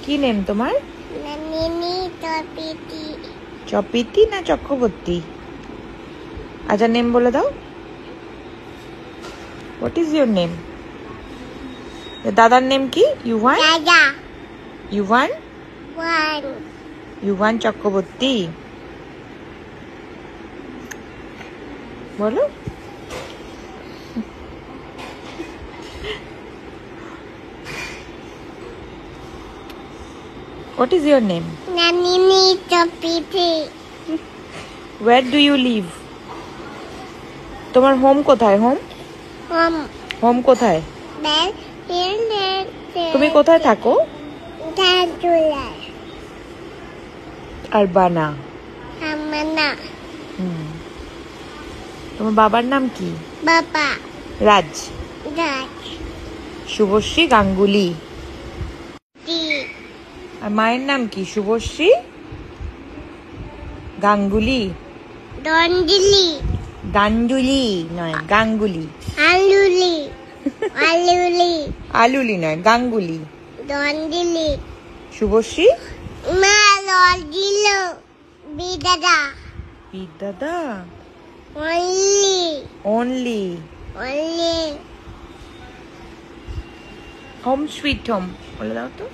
কি নেম তোমার? চপিতি না চক্রবর্তী? আচ্ছা নেম বলে দাও। What is your name? দাদার নেম কি? ইউভান? ইউভান? ইউভান চক্রবর্তী বলো। What is your name? Nanini Chapiti. Where do you live? তোমার হোম কোথায়? হোম কোথায়? তুমি কোথায় থাকো? আরবানা। তোমার বাবার নাম কি? বাবা রাজ। শুভশ্রী গাঙ্গুলি। আর মায়ের নাম কি? শুভশ্রী গাঙ্গুলি। গাঙ্গুলি নয়, গাঙ্গুলি। আলুলি নয়, গাঙ্গুলি। শুভশ্রী বিদাদা। অনলি হোম সুইট হোম বলে দাও তো।